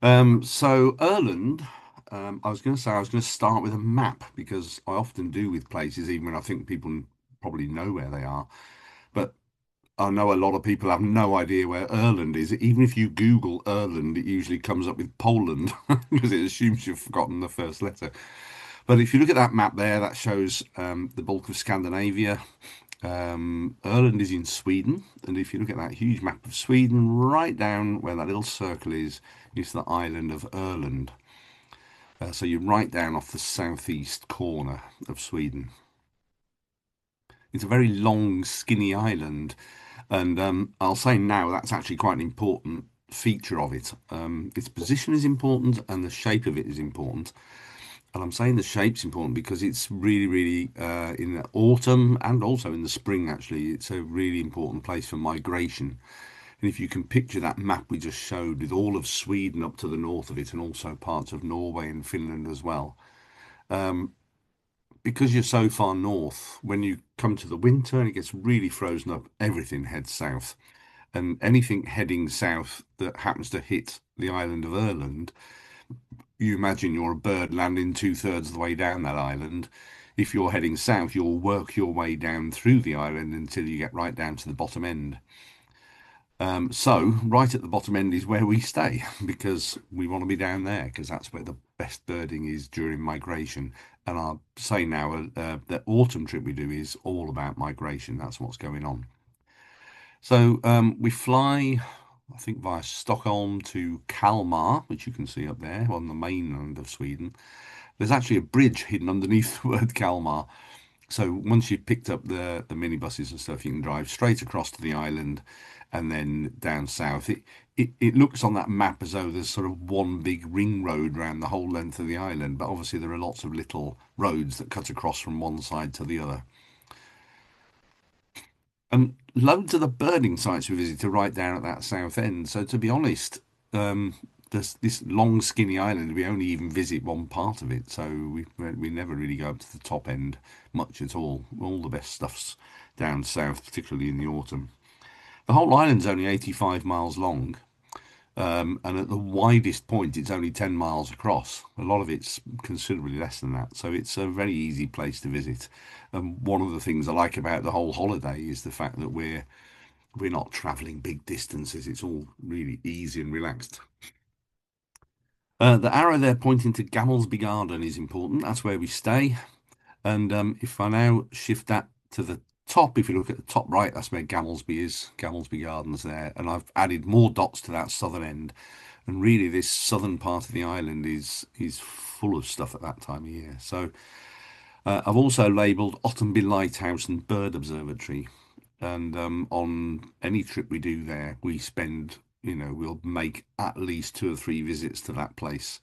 So Ireland, I was going to say I was going to start with a map because I often do with places, even when I think people probably know where they are. But I know a lot of people have no idea where Ireland is. Even if you Google Ireland, it usually comes up with Poland because it assumes you've forgotten the first letter. But if you look at that map there, that shows the bulk of Scandinavia. Ireland is in Sweden, and if you look at that huge map of Sweden, right down where that little circle is the island of Ireland. So you're right down off the southeast corner of Sweden. It's a very long, skinny island, and I'll say now that's actually quite an important feature of it. Its position is important, and the shape of it is important. And I'm saying the shape's important because it's really, really in the autumn and also in the spring, actually, it's a really important place for migration. And if you can picture that map we just showed with all of Sweden up to the north of it and also parts of Norway and Finland as well, because you're so far north, when you come to the winter and it gets really frozen up, everything heads south. And anything heading south that happens to hit the island of Ireland, you imagine you're a bird landing two-thirds of the way down that island. If you're heading south, you'll work your way down through the island until you get right down to the bottom end. So right at the bottom end is where we stay because we want to be down there because that's where the best birding is during migration. And I'll say now the autumn trip we do is all about migration. That's what's going on. So we fly, I think, via Stockholm to Kalmar, which you can see up there on the mainland of Sweden. There's actually a bridge hidden underneath the word Kalmar. So once you've picked up the minibuses and stuff, you can drive straight across to the island and then down south. It looks on that map as though there's sort of one big ring road around the whole length of the island, but obviously there are lots of little roads that cut across from one side to the other. And loads of the birding sites we visit are right down at that south end. So to be honest, this long skinny island, we only even visit one part of it. So we never really go up to the top end much at all. All the best stuff's down south, particularly in the autumn. The whole island's only 85 miles long, and at the widest point, it's only 10 miles across. A lot of it's considerably less than that. So it's a very easy place to visit. And one of the things I like about the whole holiday is the fact that we're not traveling big distances. It's all really easy and relaxed. The arrow there pointing to Gamelsby Garden is important. That's where we stay. And if I now shift that to the top, if you look at the top right, that's where Gamelsby is. Gamelsby Gardens there. And I've added more dots to that southern end. And really, this southern part of the island is full of stuff at that time of year. So I've also labelled Ottenby Lighthouse and Bird Observatory. And on any trip we do there, we spend, we'll make at least two or three visits to that place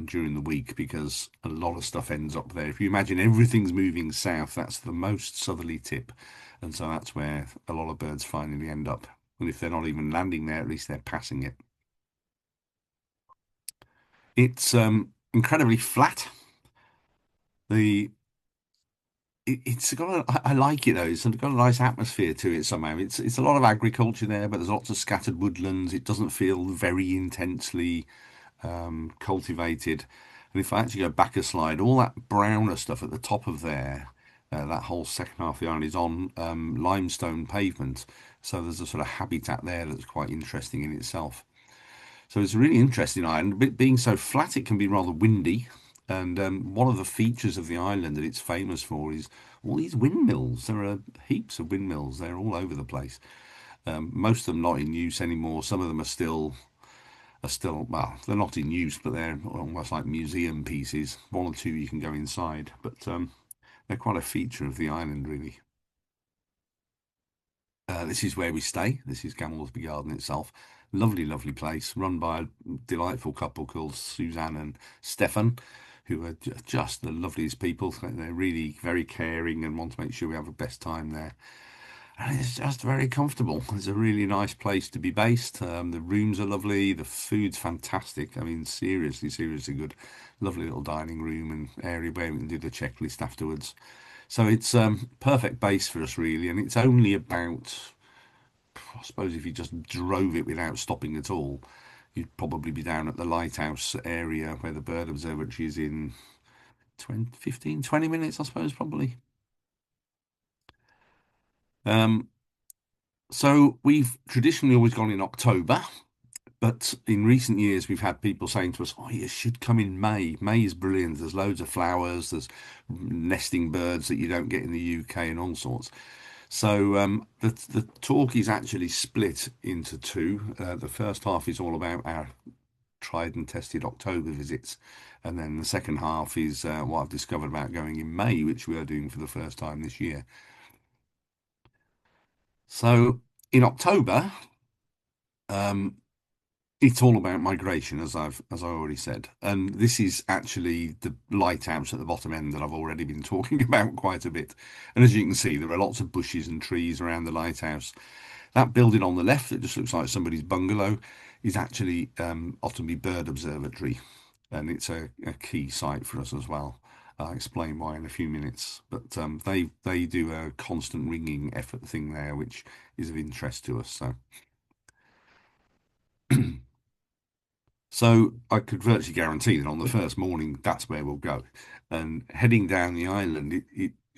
during the week because a lot of stuff ends up there. If you imagine everything's moving south, that's the most southerly tip. And so that's where a lot of birds finally end up. And if they're not even landing there, at least they're passing it. It's incredibly flat. The it's got I like it though. It's got a nice atmosphere to it somehow. It's a lot of agriculture there, but there's lots of scattered woodlands. It doesn't feel very intensely cultivated. And if I actually go back a slide, all that browner stuff at the top of there, that whole second half of the island is on limestone pavement. So there's a sort of habitat there that's quite interesting in itself. So it's a really interesting island. But being so flat, it can be rather windy. And one of the features of the island that it's famous for is all these windmills. There are heaps of windmills. They're all over the place. Most of them not in use anymore. Some of them are still well, they're not in use, but they're almost like museum pieces. One or two you can go inside, but they're quite a feature of the island, really. This is where we stay. This is Gamelsby Garden itself. Lovely, lovely place, run by a delightful couple called Suzanne and Stefan, who are just the loveliest people. They're really very caring and want to make sure we have the best time there. And it's just very comfortable. It's a really nice place to be based. The rooms are lovely. The food's fantastic. I mean, seriously, seriously good. Lovely little dining room and area where we can do the checklist afterwards. So it's perfect base for us, really. And it's only about, I suppose, if you just drove it without stopping at all, you'd probably be down at the lighthouse area where the bird observatory is in 20, 15, 20 minutes, I suppose, probably. Um, so we've traditionally always gone in October, but in recent years we've had people saying to us, "Oh, you should come in May. May is brilliant. There's loads of flowers. There's nesting birds that you don't get in the UK and all sorts." So the talk is actually split into two. The first half is all about our tried and tested October visits, and then the second half is what I've discovered about going in May, which we are doing for the first time this year. So in October, um, it's all about migration, as I already said, and this is actually the lighthouse at the bottom end that I've already been talking about quite a bit. And as you can see, there are lots of bushes and trees around the lighthouse. That building on the left that just looks like somebody's bungalow is actually Ottenby Bird Observatory, and it's a key site for us as well. I'll explain why in a few minutes. But they do a constant ringing effort thing there, which is of interest to us. So. So I could virtually guarantee that on the first morning, that's where we'll go. And heading down the island,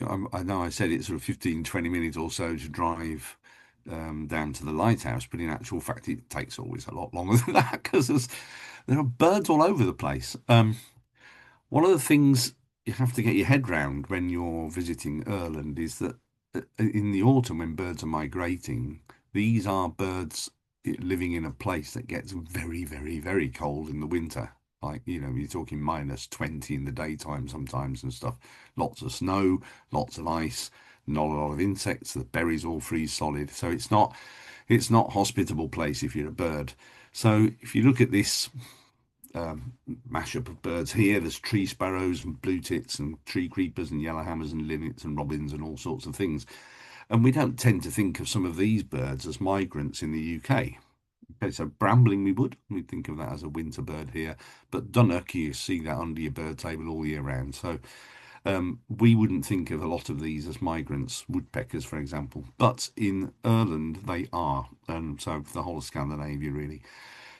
I know I said it's sort of 15, 20 minutes or so to drive down to the lighthouse, but in actual fact, it takes always a lot longer than that because there are birds all over the place. One of the things you have to get your head round when you're visiting Ireland is that in the autumn, when birds are migrating, these are birds living in a place that gets very, very, very cold in the winter. Like, you're talking -20 in the daytime sometimes and stuff. Lots of snow, lots of ice, not a lot of insects. The berries all freeze solid. So it's not hospitable place if you're a bird. So if you look at this mashup of birds here. There's tree sparrows and blue tits and tree creepers and yellowhammers and linnets and robins and all sorts of things. And we don't tend to think of some of these birds as migrants in the UK. Okay, so brambling we'd think of that as a winter bird here, but dunnock, you see that under your bird table all year round. So we wouldn't think of a lot of these as migrants, woodpeckers, for example, but in Ireland they are, and so for the whole of Scandinavia really.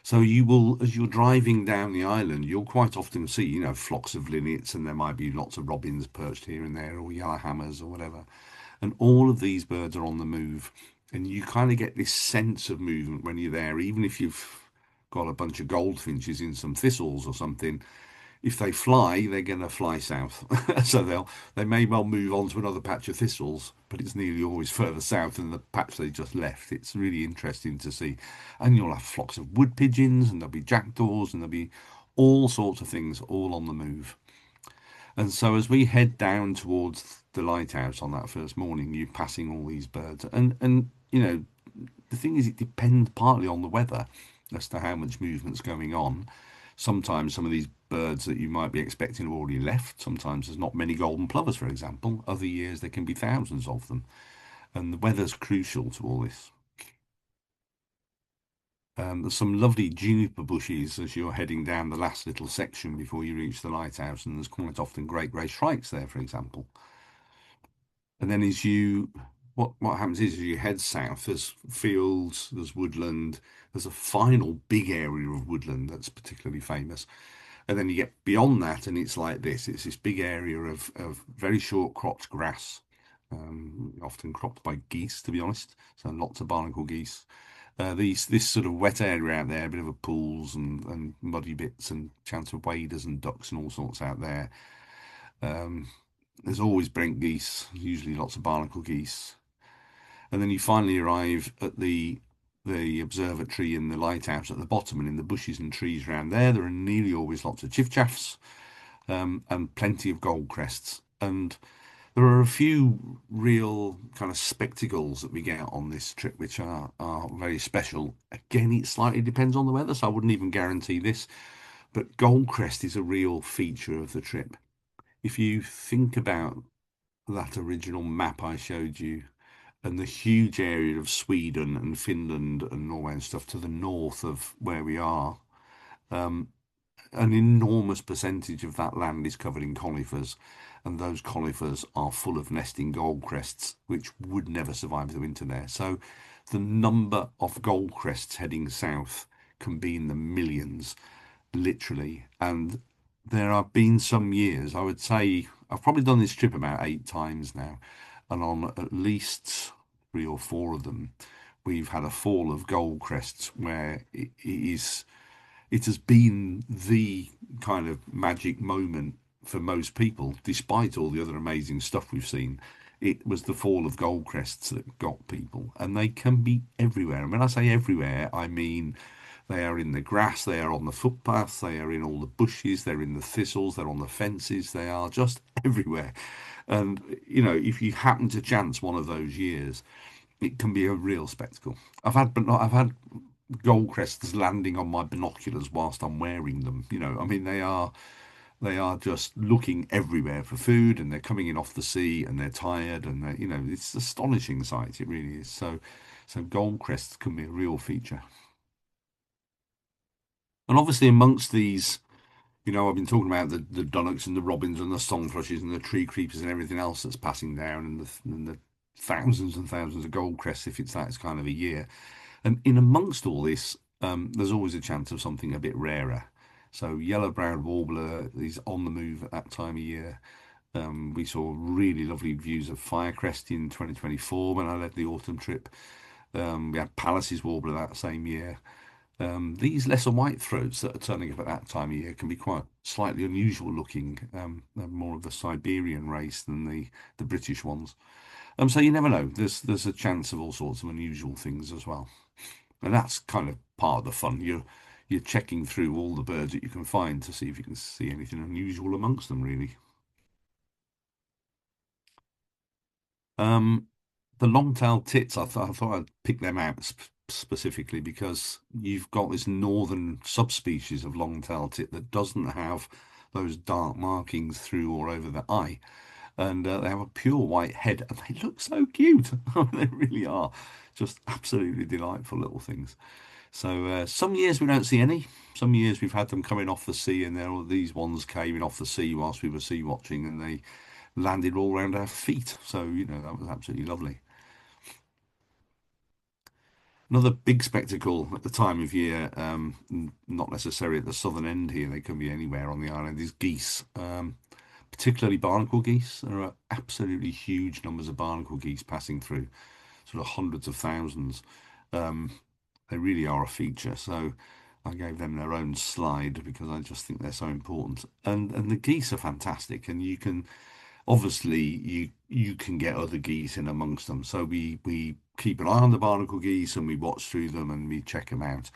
So you will, as you're driving down the island, you'll quite often see, flocks of linnets, and there might be lots of robins perched here and there, or yellowhammers or whatever. And all of these birds are on the move. And you kind of get this sense of movement when you're there, even if you've got a bunch of goldfinches in some thistles or something. If they fly, they're going to fly south. So they may well move on to another patch of thistles, but it's nearly always further south than the patch they just left. It's really interesting to see. And you'll have flocks of wood pigeons, and there'll be jackdaws, and there'll be all sorts of things all on the move. And so as we head down towards the lighthouse on that first morning, you're passing all these birds. And the thing is, it depends partly on the weather as to how much movement's going on. Sometimes some of these birds that you might be expecting have already left. Sometimes there's not many golden plovers, for example. Other years there can be thousands of them. And the weather's crucial to all this. There's some lovely juniper bushes as you're heading down the last little section before you reach the lighthouse, and there's quite often great grey shrikes there, for example. And then what happens is as you head south, there's fields, there's woodland, there's a final big area of woodland that's particularly famous. And then you get beyond that, and it's like this. It's this big area of very short cropped grass, often cropped by geese, to be honest. So lots of barnacle geese. This sort of wet area out there, a bit of a pools and muddy bits and chance of waders and ducks and all sorts out there. Um, there's always brent geese, usually lots of barnacle geese. And then you finally arrive at the observatory and the lighthouse at the bottom, and in the bushes and trees around there are nearly always lots of chiffchaffs and plenty of goldcrests. And there are a few real kind of spectacles that we get on this trip, which are very special. Again, it slightly depends on the weather, so I wouldn't even guarantee this, but goldcrest is a real feature of the trip. If you think about that original map I showed you, and the huge area of Sweden and Finland and Norway and stuff to the north of where we are, um, an enormous percentage of that land is covered in conifers, and those conifers are full of nesting goldcrests, which would never survive the winter there. So the number of goldcrests heading south can be in the millions, literally. And there have been some years, I would say, I've probably done this trip about 8 times now, and on at least 3 or 4 of them, we've had a fall of gold crests where it has been the kind of magic moment for most people, despite all the other amazing stuff we've seen. It was the fall of gold crests that got people, and they can be everywhere. And when I say everywhere, I mean they are in the grass, they are on the footpaths, they are in all the bushes, they're in the thistles, they're on the fences, they are just everywhere. And if you happen to chance one of those years, it can be a real spectacle. I've had gold crests landing on my binoculars whilst I'm wearing them. I mean, they are just looking everywhere for food, and they're coming in off the sea, and they're tired, and it's astonishing sight. It really is. So gold crests can be a real feature. And obviously, amongst these, I've been talking about the dunnocks and the robins and the song thrushes and the tree creepers and everything else that's passing down, and the thousands and thousands of gold crests if it's that kind of a year. And in amongst all this, there's always a chance of something a bit rarer. So yellow-browed warbler is on the move at that time of year. We saw really lovely views of firecrest in 2024 when I led the autumn trip. We had Pallas's warbler that same year. These lesser white throats that are turning up at that time of year can be quite slightly unusual looking. They're more of the Siberian race than the British ones. So you never know. There's a chance of all sorts of unusual things as well. And that's kind of part of the fun. You're checking through all the birds that you can find to see if you can see anything unusual amongst them, really. Um, the long-tailed tits, I thought I'd pick them out specifically because you've got this northern subspecies of long-tailed tit that doesn't have those dark markings through or over the eye, and they have a pure white head, and they look so cute. They really are just absolutely delightful little things. So some years we don't see any. Some years we've had them coming off the sea, and there are these ones came off the sea whilst we were sea watching, and they landed all around our feet. So that was absolutely lovely. Another big spectacle at the time of year, not necessarily at the southern end here, they can be anywhere on the island, is geese, particularly barnacle geese. There are absolutely huge numbers of barnacle geese passing through, sort of hundreds of thousands. Um, they really are a feature. So I gave them their own slide because I just think they're so important. And the geese are fantastic, and you can obviously you can get other geese in amongst them. So we keep an eye on the barnacle geese and we watch through them and we check them out.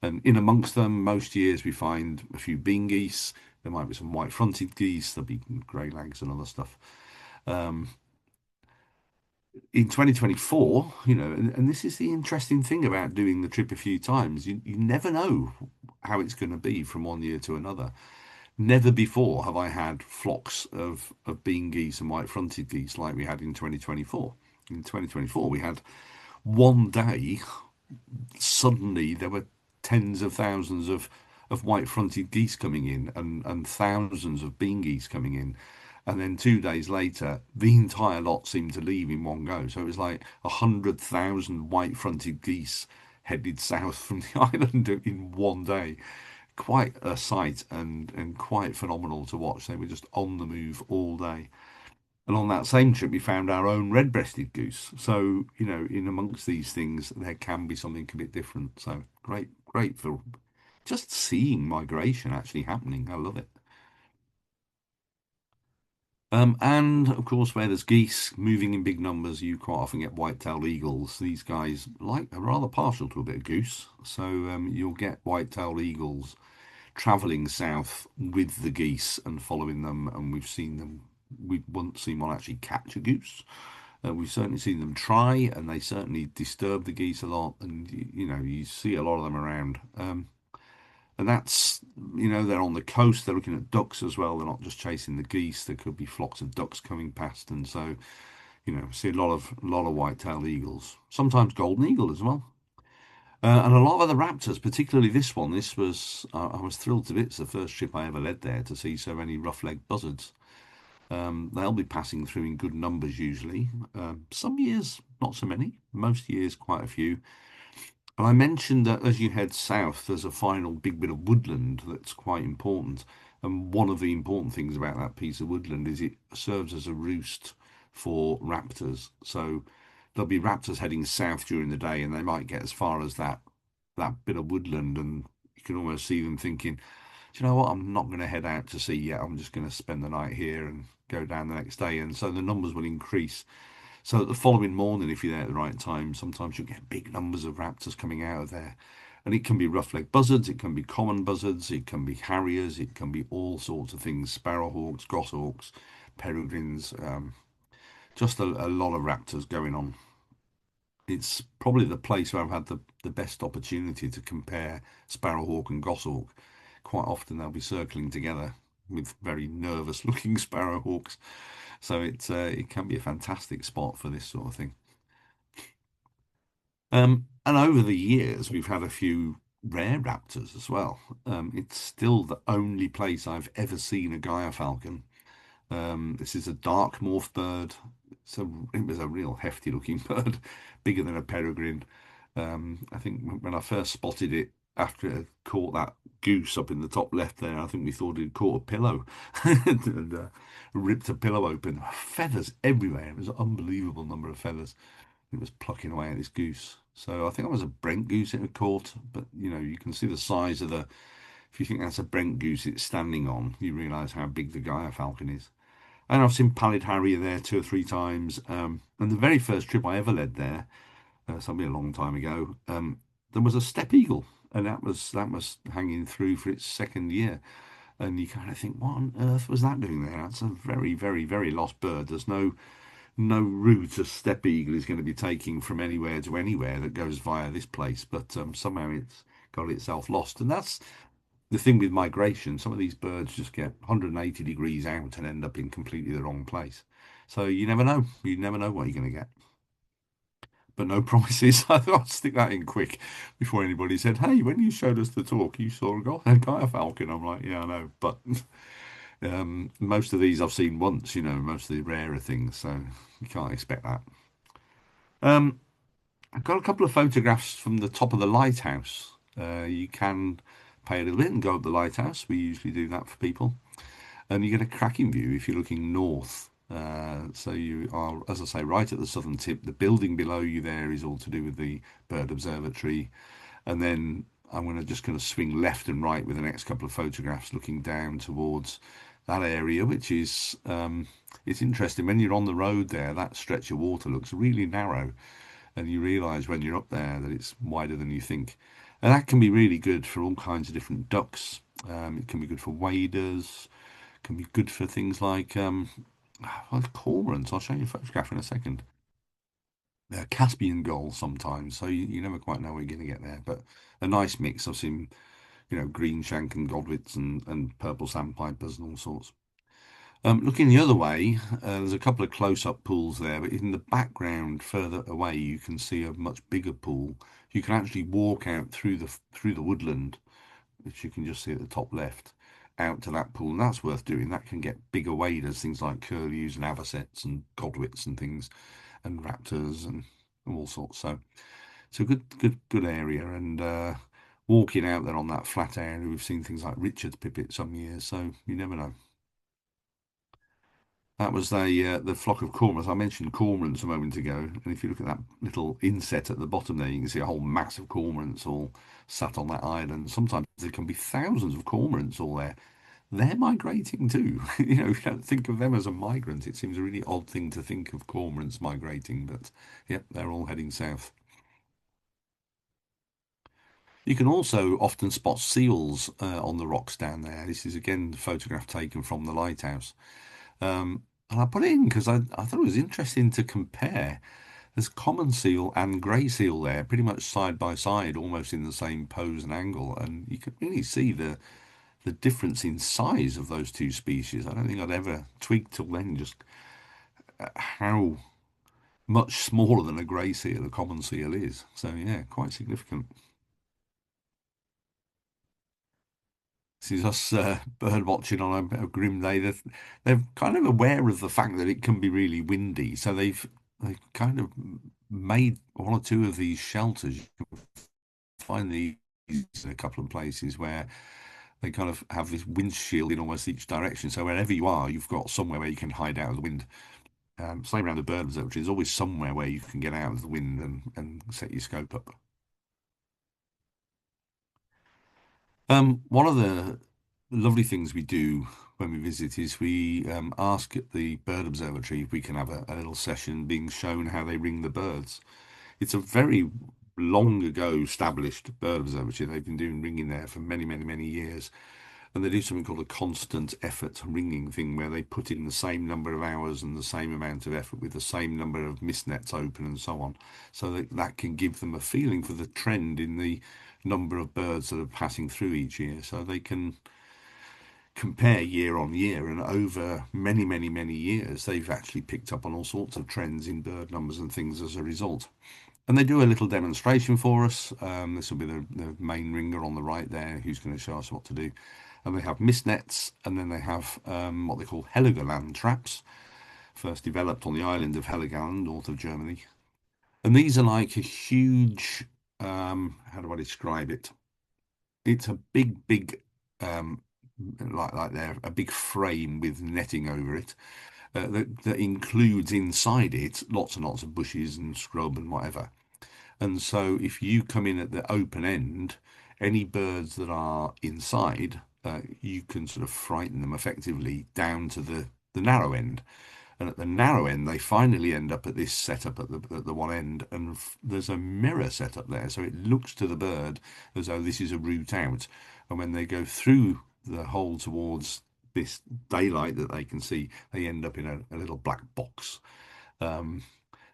And in amongst them, most years we find a few bean geese. There might be some white-fronted geese. There'll be grey lags and other stuff. Um, in 2024, and this is the interesting thing about doing the trip a few times. You never know how it's going to be from one year to another. Never before have I had flocks of bean geese and white-fronted geese like we had in 2024. In 2024, we had one day, suddenly there were tens of thousands of white-fronted geese coming in and thousands of bean geese coming in. And then 2 days later, the entire lot seemed to leave in one go. So it was like 100,000 white-fronted geese headed south from the island in one day. Quite a sight and quite phenomenal to watch. They were just on the move all day. And on that same trip, we found our own red-breasted goose. So, in amongst these things, there can be something a bit different. So great, great for just seeing migration actually happening. I love it. And of course, where there's geese moving in big numbers, you quite often get white-tailed eagles. These guys are rather partial to a bit of goose. So you'll get white-tailed eagles traveling south with the geese and following them, and we've seen them. We've once seen one actually catch a goose. We've certainly seen them try, and they certainly disturb the geese a lot. And you see a lot of them around. And that's they're on the coast. They're looking at ducks as well. They're not just chasing the geese. There could be flocks of ducks coming past, and so see a lot of white-tailed eagles. Sometimes golden eagle as well. And a lot of other raptors, particularly this one. This was I was thrilled to bits. The first trip I ever led there to see so many rough-legged buzzards. They'll be passing through in good numbers usually. Some years not so many. Most years quite a few. And I mentioned that as you head south, there's a final big bit of woodland that's quite important. And one of the important things about that piece of woodland is it serves as a roost for raptors. So there'll be raptors heading south during the day, and they might get as far as that bit of woodland, and you can almost see them thinking, "Do you know what? I'm not going to head out to sea yet. I'm just going to spend the night here and go down the next day." And so the numbers will increase. So the following morning, if you're there at the right time, sometimes you'll get big numbers of raptors coming out of there. And it can be rough-legged buzzards, it can be common buzzards, it can be harriers, it can be all sorts of things, sparrowhawks, goshawks, peregrines, just a lot of raptors going on. It's probably the place where I've had the best opportunity to compare sparrowhawk and goshawk. Quite often they'll be circling together with very nervous looking sparrowhawks. So it can be a fantastic spot for this sort of thing. And over the years, we've had a few rare raptors as well. It's still the only place I've ever seen a Gaia falcon. This is a dark morph bird. It was a real hefty looking bird, bigger than a peregrine. I think when I first spotted it after it had caught that goose up in the top left there, I think we thought it had caught a pillow and ripped a pillow open. Feathers everywhere. It was an unbelievable number of feathers. It was plucking away at this goose. So I think it was a Brent goose it had caught, but you can see the size of the. If you think that's a Brent goose it's standing on, you realise how big the Gaia falcon is. And I've seen pallid harrier there two or three times. And the very first trip I ever led there, something a long time ago, there was a steppe eagle, and that was hanging through for its second year. And you kind of think, what on earth was that doing there? That's a very, very, very lost bird. There's no route a steppe eagle is going to be taking from anywhere to anywhere that goes via this place, but somehow it's got itself lost. And that's the thing with migration. Some of these birds just get 180 degrees out and end up in completely the wrong place. So you never know. You never know what you're going to get. But no promises. I thought I'd stick that in quick before anybody said, "Hey, when you showed us the talk, you saw a guy a falcon." I'm like, "Yeah, I know." But most of these I've seen once. Most of the rarer things, so you can't expect that. Um, I've got a couple of photographs from the top of the lighthouse. You can pay a little bit and go up the lighthouse. We usually do that for people. And you get a cracking view if you're looking north. So you are, as I say, right at the southern tip. The building below you there is all to do with the bird observatory. And then I'm just going to swing left and right with the next couple of photographs looking down towards that area, which is it's interesting. When you're on the road there, that stretch of water looks really narrow, and you realise when you're up there that it's wider than you think. And that can be really good for all kinds of different ducks. It can be good for waders, can be good for things like well, cormorants. I'll show you a photograph in a second. Caspian gulls sometimes, so you never quite know what you're going to get there. But a nice mix. I've seen, green shank and godwits and purple sandpipers and all sorts. Looking the other way, there's a couple of close-up pools there, but in the background, further away, you can see a much bigger pool. You can actually walk out through the woodland, which you can just see at the top left, out to that pool, and that's worth doing. That can get bigger waders, things like curlews and avocets and godwits and things, and raptors and all sorts. So it's a good area, and walking out there on that flat area, we've seen things like Richard's pipit some years, so you never know. That was the flock of cormorants. I mentioned cormorants a moment ago, and if you look at that little inset at the bottom there, you can see a whole mass of cormorants all sat on that island. Sometimes there can be thousands of cormorants all there. They're migrating too. If you don't think of them as a migrant, it seems a really odd thing to think of cormorants migrating, but yep, they're all heading south. You can also often spot seals on the rocks down there. This is again a photograph taken from the lighthouse. And I put it in because I thought it was interesting to compare. There's common seal and grey seal there, pretty much side by side, almost in the same pose and angle, and you can really see the difference in size of those two species. I don't think I'd ever twigged till then just how much smaller than a grey seal a common seal is. So yeah, quite significant. This is us bird watching on a grim day. They're kind of aware of the fact that it can be really windy, so they've kind of made one or two of these shelters. find these in a couple of places where they kind of have this windshield in almost each direction. So wherever you are, you've got somewhere where you can hide out of the wind. Same around the bird observatory, there's always somewhere where you can get out of the wind and set your scope up. One of the lovely things we do when we visit is we ask at the bird observatory if we can have a little session being shown how they ring the birds. It's a very long ago established bird observatory. They've been doing ringing there for many, many, many years. And they do something called a constant effort ringing thing where they put in the same number of hours and the same amount of effort with the same number of mist nets open and so on. So that can give them a feeling for the trend in the number of birds that are passing through each year. So they can compare year on year, and over many, many, many years, they've actually picked up on all sorts of trends in bird numbers and things as a result. And they do a little demonstration for us. This will be the main ringer on the right there, who's going to show us what to do. And they have mist nets, and then they have what they call Heligoland traps, first developed on the island of Heligoland, north of Germany. And these are like a huge, how do I describe it? It's a big, big, um, like they're a big frame with netting over it that includes inside it lots and lots of bushes and scrub and whatever. And so if you come in at the open end, any birds that are inside, you can sort of frighten them effectively down to the narrow end. And at the narrow end, they finally end up at this setup at the one end, and there's a mirror set up there. So it looks to the bird as though this is a route out. And when they go through the hole towards this daylight that they can see, they end up in a little black box. Um,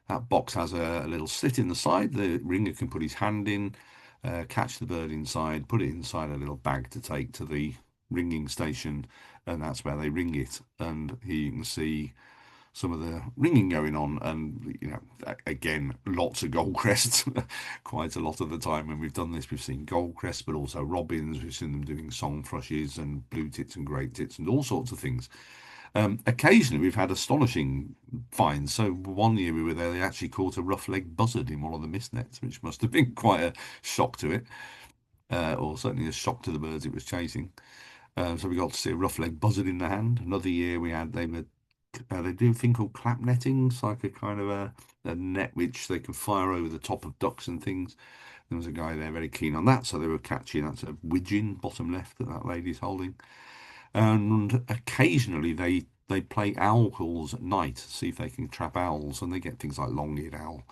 that box has a little slit in the side. The ringer can put his hand in, catch the bird inside, put it inside a little bag to take to the ringing station, and that's where they ring it. And here you can see some of the ringing going on, and again, lots of gold crests. Quite a lot of the time when we've done this, we've seen gold crests, but also robins. We've seen them doing song thrushes and blue tits and great tits and all sorts of things. Occasionally, we've had astonishing finds. So one year we were there, they actually caught a rough-legged buzzard in one of the mist nets, which must have been quite a shock to it, or certainly a shock to the birds it was chasing. So we got to see a rough-legged buzzard in the hand. Another year we had they do a thing called clap netting. It's like a kind of a net which they can fire over the top of ducks and things. There was a guy there very keen on that, so they were catching. That's a widgeon, bottom left, that lady's holding. And occasionally they play owl calls at night to see if they can trap owls, and they get things like long-eared owl.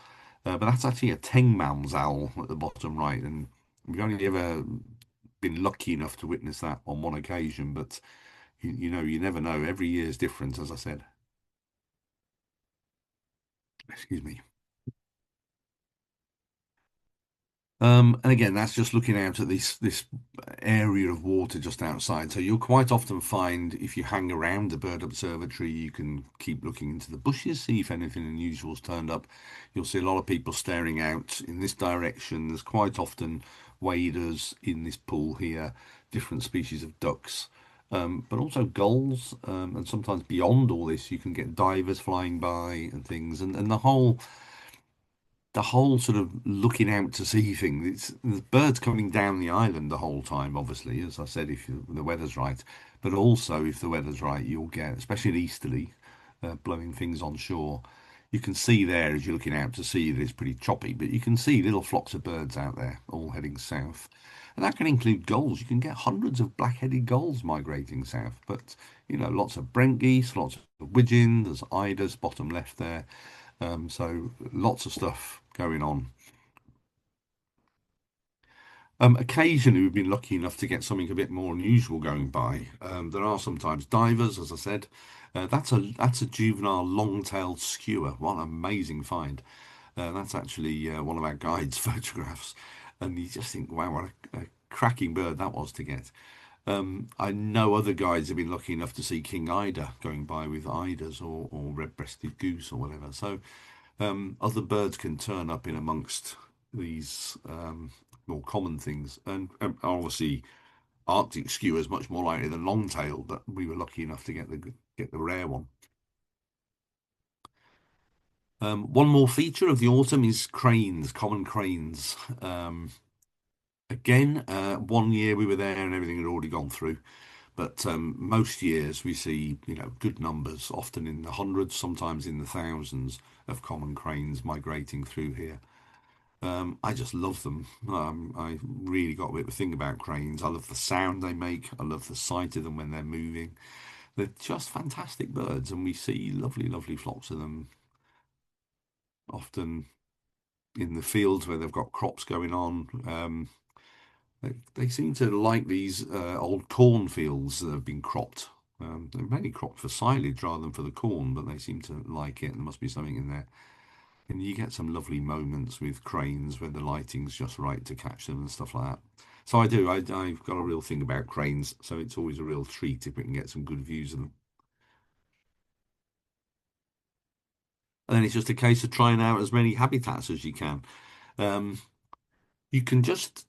But that's actually a Tengmans owl at the bottom right, and we've only ever been lucky enough to witness that on one occasion. But you never know. Every year is different, as I said. Excuse me. And again, that's just looking out at this area of water just outside. So you'll quite often find if you hang around the bird observatory, you can keep looking into the bushes, see if anything unusual's turned up. You'll see a lot of people staring out in this direction. There's quite often waders in this pool here, different species of ducks, but also gulls. And sometimes beyond all this, you can get divers flying by and things, and the whole sort of looking out to sea thing. There's birds coming down the island the whole time, obviously, as I said, if the weather's right. But also, if the weather's right, you'll get, especially an easterly, blowing things on shore. You can see there as you're looking out to sea that it's pretty choppy, but you can see little flocks of birds out there, all heading south. And that can include gulls. You can get hundreds of black-headed gulls migrating south. But, lots of Brent geese, lots of widgeon, there's eiders, bottom left there. So lots of stuff going on. Occasionally, we've been lucky enough to get something a bit more unusual going by. There are sometimes divers, as I said. That's a juvenile long-tailed skewer. What an amazing find! That's actually one of our guide's photographs, and you just think, wow, what a cracking bird that was to get. I know other guides have been lucky enough to see king eider going by with eiders or red-breasted goose or whatever. So other birds can turn up in amongst these more common things, and obviously Arctic skewer is much more likely than long-tailed, but we were lucky enough to get the rare one. One more feature of the autumn is cranes, common cranes. Again, one year we were there and everything had already gone through. But most years we see, good numbers, often in the hundreds, sometimes in the thousands of common cranes migrating through here. I just love them. I really got a bit of a thing about cranes. I love the sound they make. I love the sight of them when they're moving. They're just fantastic birds, and we see lovely, lovely flocks of them often in the fields where they've got crops going on. They seem to like these old cornfields that have been cropped. They're mainly cropped for silage rather than for the corn, but they seem to like it. There must be something in there. And you get some lovely moments with cranes where the lighting's just right to catch them and stuff like that. So I do. I've got a real thing about cranes, so it's always a real treat if we can get some good views of them. And then it's just a case of trying out as many habitats as you can. Um, you can just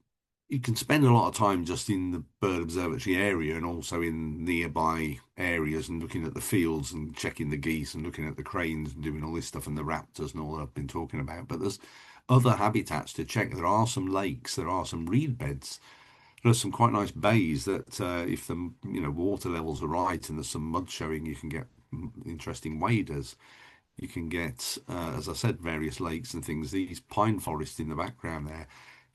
you can spend a lot of time just in the bird observatory area and also in nearby areas and looking at the fields and checking the geese and looking at the cranes and doing all this stuff and the raptors and all that I've been talking about. But there's other habitats to check. There are some lakes, there are some reed beds, there's some quite nice bays that if the water levels are right and there's some mud showing, you can get interesting waders. You can get, as I said, various lakes and things. These pine forests in the background there.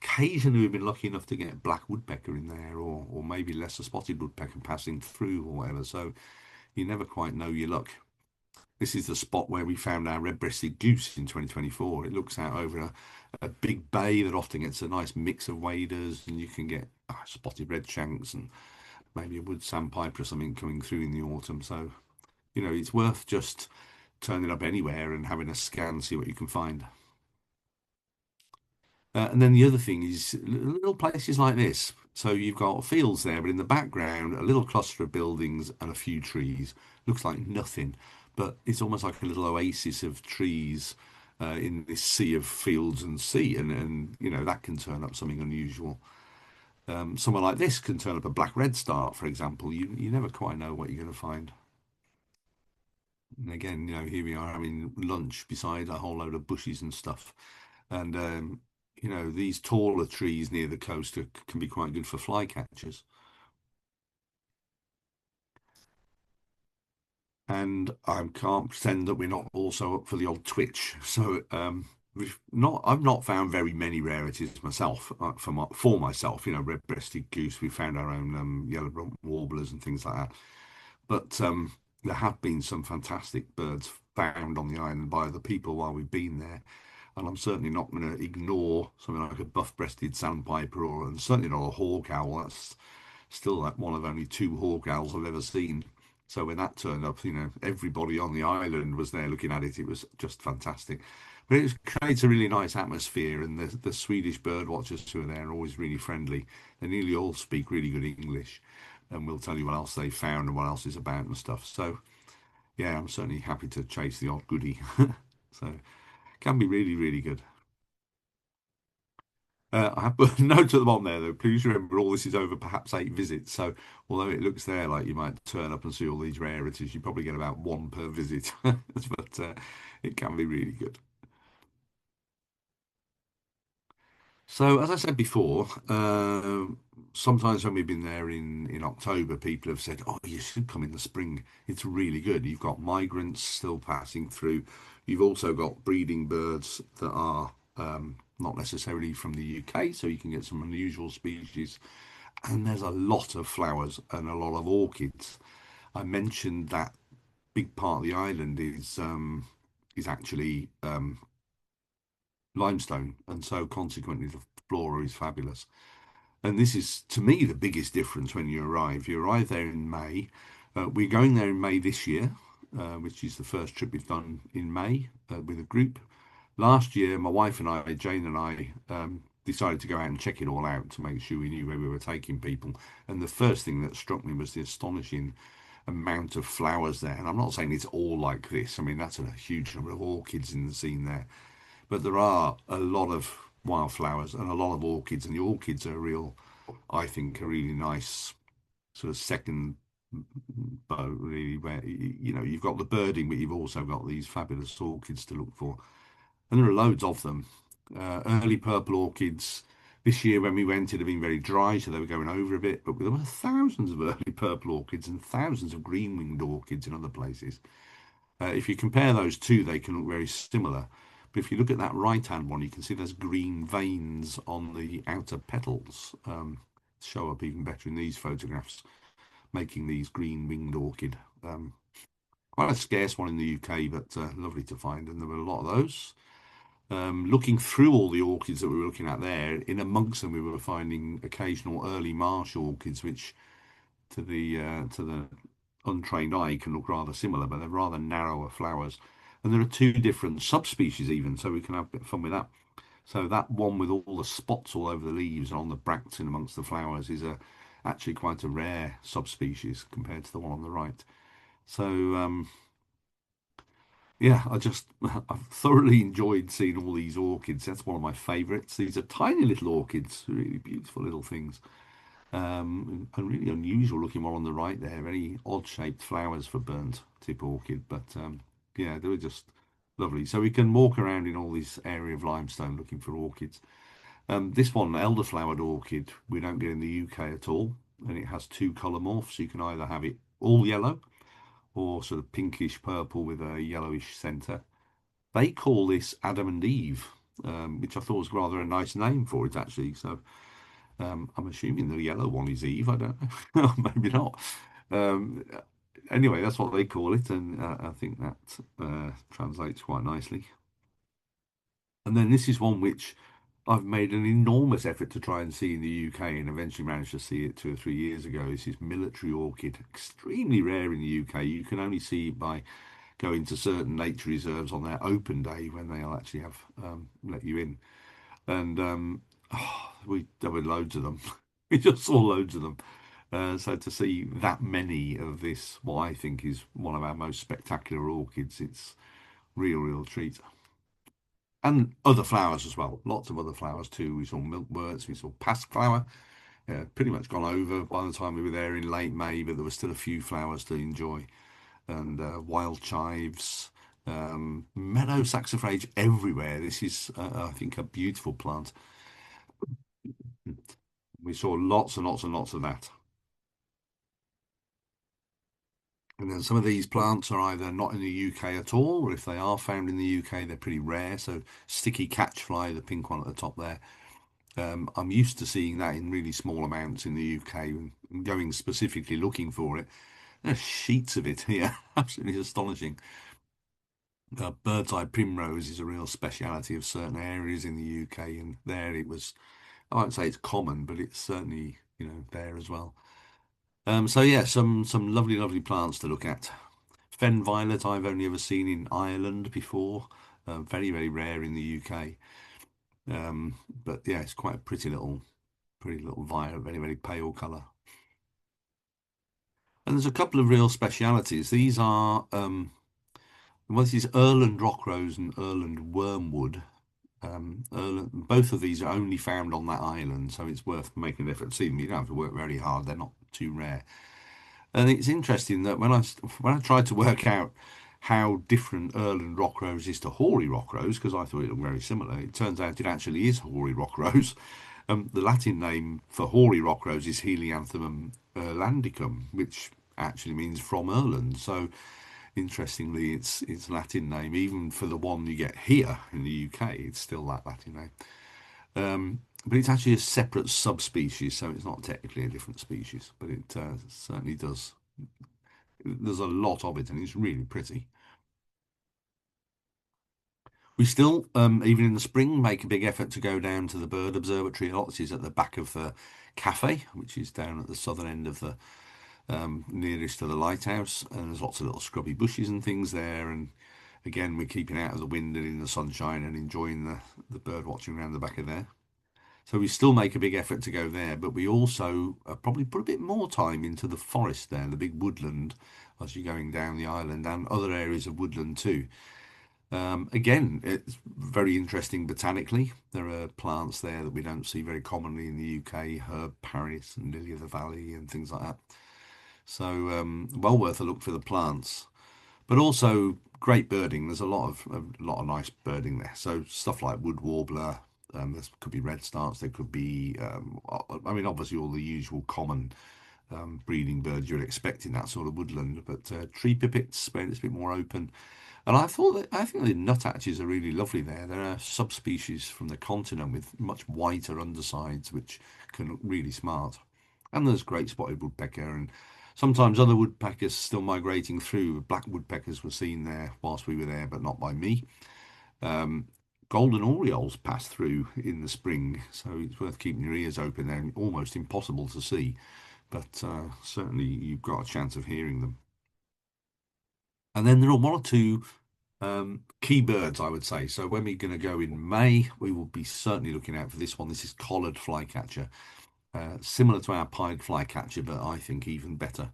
Occasionally, we've been lucky enough to get black woodpecker in there, or maybe lesser spotted woodpecker passing through, or whatever. So you never quite know your luck. This is the spot where we found our red-breasted goose in 2024. It looks out over a big bay that often gets a nice mix of waders, and you can get spotted redshanks and maybe a wood sandpiper or something coming through in the autumn. So it's worth just turning up anywhere and having a scan, see what you can find. And then the other thing is little places like this. So you've got fields there, but in the background, a little cluster of buildings and a few trees. Looks like nothing, but it's almost like a little oasis of trees in this sea of fields and sea, and that can turn up something unusual. Somewhere like this can turn up a black redstart, for example. You never quite know what you're going to find. And again, here we are having lunch beside a whole load of bushes and stuff. And these taller trees near the coast can be quite good for flycatchers. And I can't pretend that we're not also up for the old twitch. So I've not found very many rarities myself for myself. Red-breasted goose. We found our own yellow warblers and things like that. But there have been some fantastic birds found on the island by other people while we've been there. And I'm certainly not going to ignore something like a buff-breasted sandpiper and certainly not a hawk owl. That's still like one of only two hawk owls I've ever seen. So when that turned up, everybody on the island was there looking at it. It was just fantastic. But it creates a really nice atmosphere, and the Swedish bird watchers who are there are always really friendly. They nearly all speak really good English, and will tell you what else they found and what else is about and stuff. So yeah, I'm certainly happy to chase the odd goodie. So can be really, really good. I have put a note at the bottom there, though. Please remember, all this is over perhaps 8 visits. So, although it looks there like you might turn up and see all these rarities, you probably get about one per visit. But it can be really good. So, as I said before, sometimes when we've been there in October, people have said, "Oh, you should come in the spring. It's really good. You've got migrants still passing through. You've also got breeding birds that are not necessarily from the UK, so you can get some unusual species. And there's a lot of flowers and a lot of orchids. I mentioned that big part of the island is actually limestone, and so consequently the flora is fabulous. And this is, to me, the biggest difference when you arrive. You arrive there in May. We're going there in May this year, which is the first trip we've done in May with a group. Last year, my wife and I, Jane and I, decided to go out and check it all out to make sure we knew where we were taking people. And the first thing that struck me was the astonishing amount of flowers there. And I'm not saying it's all like this. I mean, that's a huge number of orchids in the scene there. But there are a lot of wildflowers and a lot of orchids. And the orchids are real, I think, a really nice sort of second boat, really, where you've got the birding, but you've also got these fabulous orchids to look for. And there are loads of them. Early purple orchids, This year when we went, it had been very dry, so they were going over a bit. But there were thousands of early purple orchids and thousands of green-winged orchids in other places. If you compare those two, they can look very similar. But if you look at that right-hand one, you can see there's green veins on the outer petals. Show up even better in these photographs, making these green-winged orchid. Quite a scarce one in the UK, but lovely to find, and there were a lot of those. Looking through all the orchids that we were looking at there, in amongst them we were finding occasional early marsh orchids, which to the untrained eye can look rather similar, but they're rather narrower flowers. And there are two different subspecies even, so we can have a bit of fun with that. So that one with all the spots all over the leaves and on the bracts and amongst the flowers is actually quite a rare subspecies compared to the one on the right. So yeah, I've thoroughly enjoyed seeing all these orchids. That's one of my favourites. These are tiny little orchids, really beautiful little things. And really unusual looking one on the right there. Very odd shaped flowers for burnt tip orchid, but yeah, they were just lovely. So we can walk around in all this area of limestone looking for orchids. This one, elderflowered orchid, we don't get in the UK at all, and it has two colour morphs. You can either have it all yellow or sort of pinkish purple with a yellowish centre. They call this Adam and Eve, which I thought was rather a nice name for it actually. So I'm assuming the yellow one is Eve. I don't know. Maybe not. Um, anyway, that's what they call it, and I think that translates quite nicely. And then this is one which I've made an enormous effort to try and see in the UK, and eventually managed to see it 2 or 3 years ago. This is Military Orchid, extremely rare in the UK. You can only see it by going to certain nature reserves on their open day when they'll actually have let you in. And there were loads of them. We just saw loads of them. So to see that many of this, what I think is one of our most spectacular orchids, it's real treat. And other flowers as well. Lots of other flowers too. We saw milkworts, we saw pascflower. Pretty much gone over by the time we were there in late May, but there were still a few flowers to enjoy. And wild chives, meadow saxifrage everywhere. This is, I think, a beautiful plant. We saw lots and lots and lots of that. And then some of these plants are either not in the UK at all, or if they are found in the UK, they're pretty rare. So sticky catchfly, the pink one at the top there. I'm used to seeing that in really small amounts in the UK and going specifically looking for it. There's sheets of it here. Absolutely astonishing. Bird's eye primrose is a real speciality of certain areas in the UK, and there it was. I won't say it's common, but it's certainly, there as well. So yeah, some lovely plants to look at. Fen violet I've only ever seen in Ireland before. Very rare in the UK. But yeah, it's quite a pretty little violet, very pale colour. And there's a couple of real specialities. These are well, this is Erland rock rose and Erland wormwood. Both of these are only found on that island, so it's worth making an effort to see them. You don't have to work very hard; they're not too rare. And it's interesting that when I tried to work out how different Erland rock rose is to hoary rock rose, because I thought it looked very similar, it turns out it actually is hoary rock rose. The Latin name for hoary rock rose is Helianthemum erlandicum, which actually means from Erland. So interestingly, its Latin name, even for the one you get here in the UK, it's still that Latin name. But it's actually a separate subspecies, so it's not technically a different species, but it certainly does. There's a lot of it, and it's really pretty. We still, even in the spring, make a big effort to go down to the bird observatory a lot. This is at the back of the cafe, which is down at the southern end of the nearest to the lighthouse, and there's lots of little scrubby bushes and things there. And again, we're keeping out of the wind and in the sunshine and enjoying the bird watching around the back of there. So we still make a big effort to go there, but we also probably put a bit more time into the forest there, the big woodland, as you're going down the island, and other areas of woodland too. Again, it's very interesting botanically. There are plants there that we don't see very commonly in the UK, herb Paris and lily of the valley and things like that. So well worth a look for the plants, but also great birding. There's a lot of nice birding there. So stuff like wood warbler, There could be red starts. There could be, I mean, obviously all the usual common breeding birds you'd expect in that sort of woodland. But tree pipits, where it's a bit more open. And I think the nuthatches are really lovely there. They're a subspecies from the continent with much whiter undersides, which can look really smart. And there's great spotted woodpecker, and sometimes other woodpeckers still migrating through. Black woodpeckers were seen there whilst we were there, but not by me. Um, Golden orioles pass through in the spring, so it's worth keeping your ears open. They're almost impossible to see, but certainly you've got a chance of hearing them. And then there are one or two key birds, I would say. So when we're going to go in May, we will be certainly looking out for this one. This is collared flycatcher, similar to our pied flycatcher, but I think even better.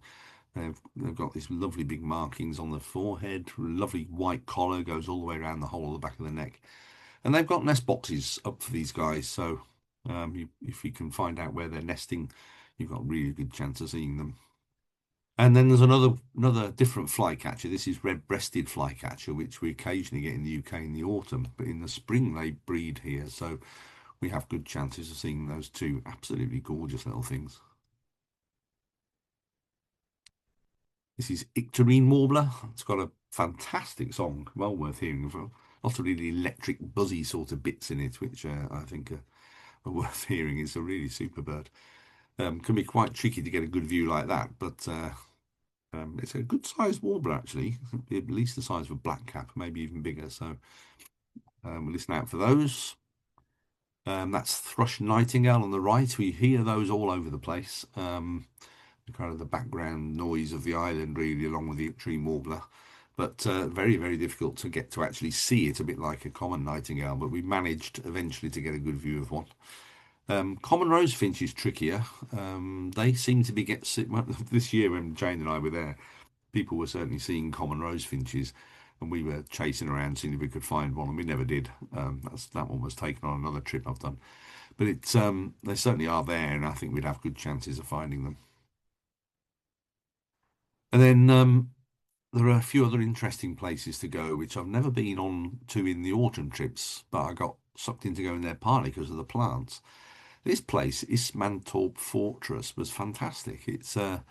They've got these lovely big markings on the forehead, lovely white collar goes all the way around the whole of the back of the neck, and they've got nest boxes up for these guys. So if you can find out where they're nesting, you've got a really good chance of seeing them. And then there's another different flycatcher. This is red-breasted flycatcher, which we occasionally get in the UK in the autumn, but in the spring they breed here, so we have good chances of seeing those two absolutely gorgeous little things. This is Icterine Warbler. It's got a fantastic song, well worth hearing. Lots of really electric, buzzy sort of bits in it, which I think are worth hearing. It's a really super bird. Can be quite tricky to get a good view like that, but it's a good sized warbler actually, at least the size of a blackcap, maybe even bigger. So we'll listen out for those. That's thrush nightingale on the right. We hear those all over the place. Kind of the background noise of the island, really, along with the Icterine warbler. But very, very difficult to get to actually see it, a bit like a common nightingale. But we managed eventually to get a good view of one. Common rosefinch is trickier. They seem to be get sick this year when Jane and I were there. People were certainly seeing common rosefinches, and we were chasing around seeing if we could find one, and we never did. That one was taken on another trip I've done, but it's they certainly are there, and I think we'd have good chances of finding them. And then there are a few other interesting places to go, which I've never been on to in the autumn trips, but I got sucked into going there partly because of the plants. This place, Ismantorp Fortress, was fantastic. It's the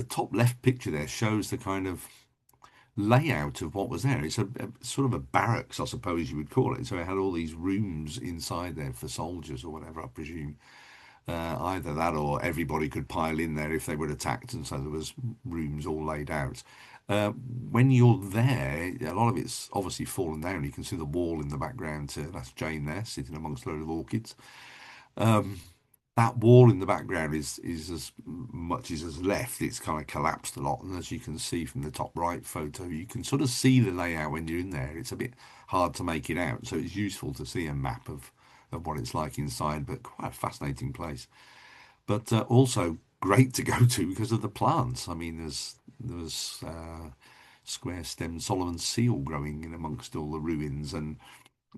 top left picture there shows the kind of layout of what was there. It's a sort of a barracks, I suppose you would call it. So it had all these rooms inside there for soldiers or whatever, I presume. Either that or everybody could pile in there if they were attacked, and so there was rooms all laid out. When you're there, a lot of it's obviously fallen down. You can see the wall in the background. That's Jane there, sitting amongst a load of orchids. Um, that wall in the background is as much as has left. It's kind of collapsed a lot, and as you can see from the top right photo, you can sort of see the layout when you're in there. It's a bit hard to make it out, so it's useful to see a map of what it's like inside, but quite a fascinating place. But also great to go to because of the plants. I mean, there's square-stemmed Solomon seal growing in amongst all the ruins, and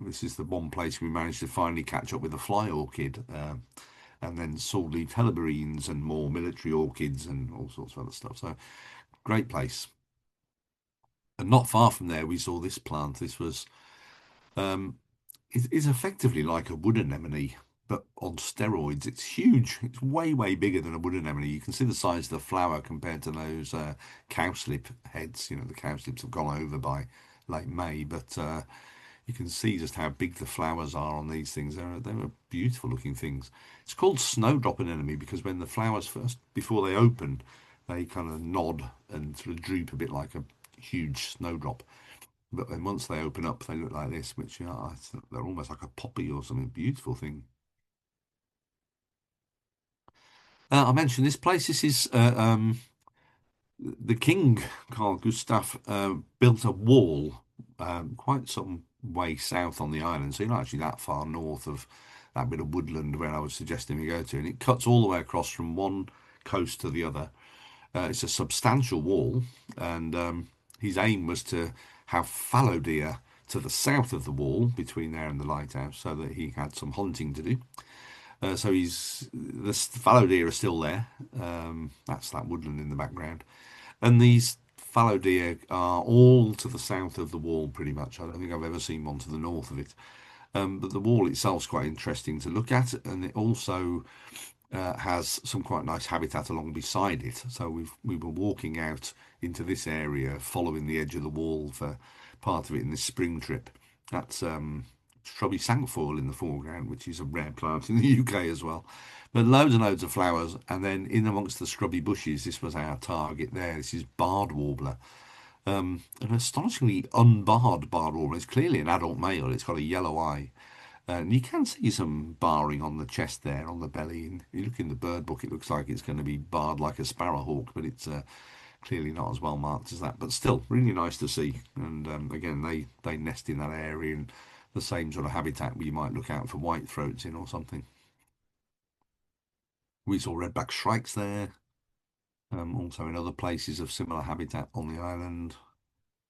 this is the one place we managed to finally catch up with the fly orchid, and then sword-leaved helleborines and more military orchids and all sorts of other stuff. So great place. And not far from there, we saw this plant. This was um, it's effectively like a wood anemone, but on steroids. It's huge. It's way, way bigger than a wood anemone. You can see the size of the flower compared to those cowslip heads. You know, the cowslips have gone over by late May, but you can see just how big the flowers are on these things. They're beautiful looking things. It's called snowdrop anemone because when the flowers first, before they open, they kind of nod and sort of droop a bit like a huge snowdrop. But then once they open up, they look like this, which are they're almost like a poppy or something. Beautiful thing. I mentioned this place. This is the king, Carl Gustaf, built a wall quite some way south on the island. So you're not actually that far north of that bit of woodland where I was suggesting we go to. And it cuts all the way across from one coast to the other. It's a substantial wall, and his aim was to have fallow deer to the south of the wall between there and the lighthouse, so that he had some hunting to do. So the fallow deer are still there. That's that woodland in the background, and these fallow deer are all to the south of the wall, pretty much. I don't think I've ever seen one to the north of it. But the wall itself is quite interesting to look at, and it also has some quite nice habitat along beside it. So we were walking out into this area, following the edge of the wall for part of it in this spring trip. That's shrubby sankfoil in the foreground, which is a rare plant in the UK as well. But loads and loads of flowers, and then in amongst the scrubby bushes, this was our target there. This is barred warbler, an astonishingly unbarred barred warbler. It's clearly an adult male. It's got a yellow eye. And you can see some barring on the chest there, on the belly. And you look in the bird book, it looks like it's going to be barred like a sparrowhawk, but it's clearly not as well marked as that. But still, really nice to see. And again, they nest in that area in the same sort of habitat you might look out for white throats in or something. We saw redback shrikes there, also in other places of similar habitat on the island.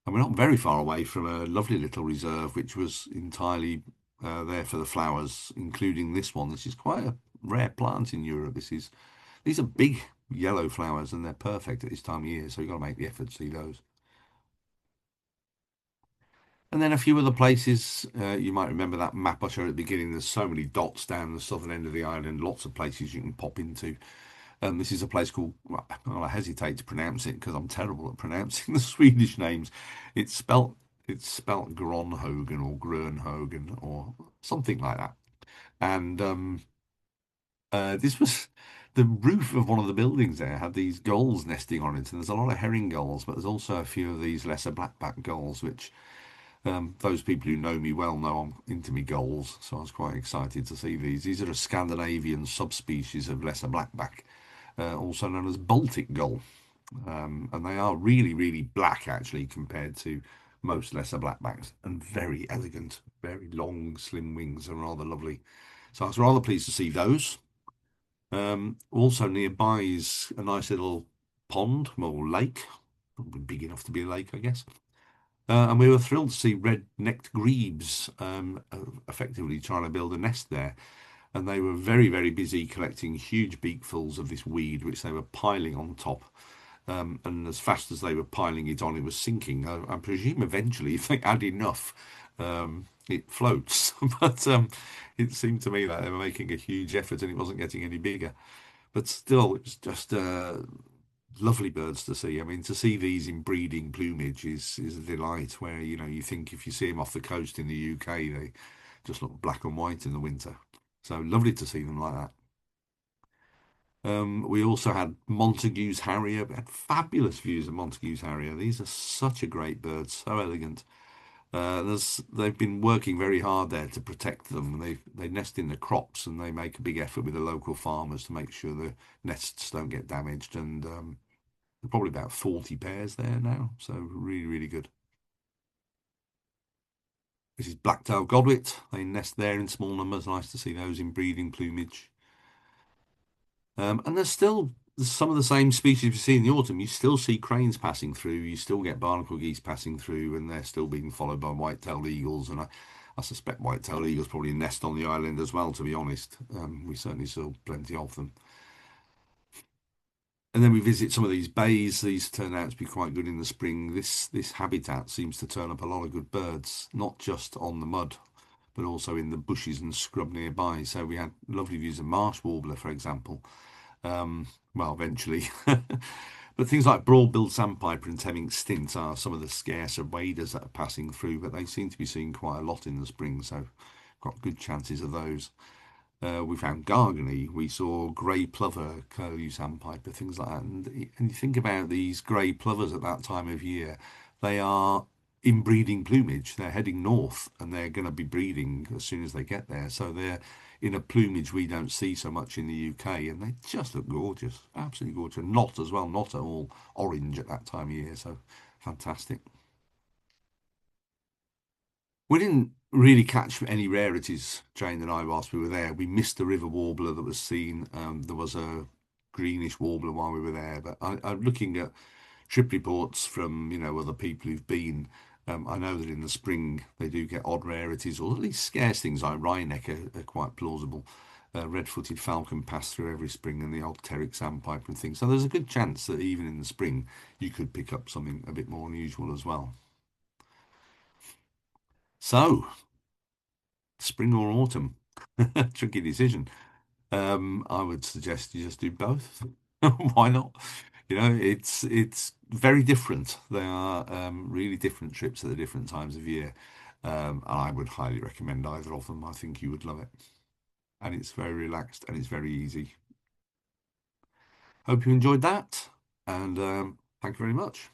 And we're not very far away from a lovely little reserve, which was entirely there for the flowers, including this one. This is quite a rare plant in Europe. These are big yellow flowers, and they're perfect at this time of year. So you've got to make the effort to see those. And then a few other places. You might remember that map I showed at the beginning. There's so many dots down the southern end of the island. Lots of places you can pop into. This is a place called, well, I hesitate to pronounce it because I'm terrible at pronouncing the Swedish names. It's spelt it's spelt Gronhogen or Grönhogen or something like that. And this was the roof of one of the buildings there had these gulls nesting on it, and there's a lot of herring gulls, but there's also a few of these lesser blackback gulls, which those people who know me well know I'm into me gulls, so I was quite excited to see these. These are a Scandinavian subspecies of lesser blackback, also known as Baltic gull. And they are really, really black actually compared to most lesser blackbacks and very elegant, very long, slim wings and rather lovely. So I was rather pleased to see those. Also nearby is a nice little pond or lake, probably big enough to be a lake, I guess. And we were thrilled to see red-necked grebes effectively trying to build a nest there. And they were very, very busy collecting huge beakfuls of this weed, which they were piling on top. And as fast as they were piling it on, it was sinking. I presume eventually, if they had enough, it floats. But it seemed to me that they were making a huge effort and it wasn't getting any bigger. But still, it was just lovely birds to see. I mean, to see these in breeding plumage is a delight. Where you think if you see them off the coast in the UK, they just look black and white in the winter. So lovely to see them like that. We also had Montagu's Harrier. We had fabulous views of Montagu's Harrier. These are such a great bird, so elegant. They've been working very hard there to protect them. They nest in the crops and they make a big effort with the local farmers to make sure the nests don't get damaged. And there are probably about 40 pairs there now, so really, really good. This is black-tailed godwit. They nest there in small numbers. Nice to see those in breeding plumage. And there's some of the same species you see in the autumn. You still see cranes passing through. You still get barnacle geese passing through, and they're still being followed by white-tailed eagles. And I suspect white-tailed eagles probably nest on the island as well, to be honest. We certainly saw plenty of them. And then we visit some of these bays. These turn out to be quite good in the spring. This habitat seems to turn up a lot of good birds, not just on the mud, but also in the bushes and scrub nearby. So we had lovely views of marsh warbler, for example. Well, eventually. But things like broad-billed sandpiper and Temming stint are some of the scarcer waders that are passing through, but they seem to be seen quite a lot in the spring, so got good chances of those. We found gargony, we saw grey plover, curlew sandpiper, things like that. And you think about these grey plovers at that time of year, they are in breeding plumage. They're heading north and they're going to be breeding as soon as they get there. So they're in a plumage we don't see so much in the UK, and they just look gorgeous, absolutely gorgeous. Not as well, not at all orange at that time of year, so fantastic. We didn't really catch any rarities, Jane and I, whilst we were there. We missed the river warbler that was seen. There was a greenish warbler while we were there, but I'm looking at trip reports from other people who've been. I know that in the spring they do get odd rarities, or at least scarce things like wryneck are quite plausible. Red-footed falcon pass through every spring, and the old pteric sandpiper and things. So there's a good chance that even in the spring you could pick up something a bit more unusual as well. So spring or autumn. Tricky decision. I would suggest you just do both. Why not? It's very different. They are really different trips at the different times of year. And I would highly recommend either of them. I think you would love it. And it's very relaxed and it's very easy. Hope you enjoyed that. And thank you very much.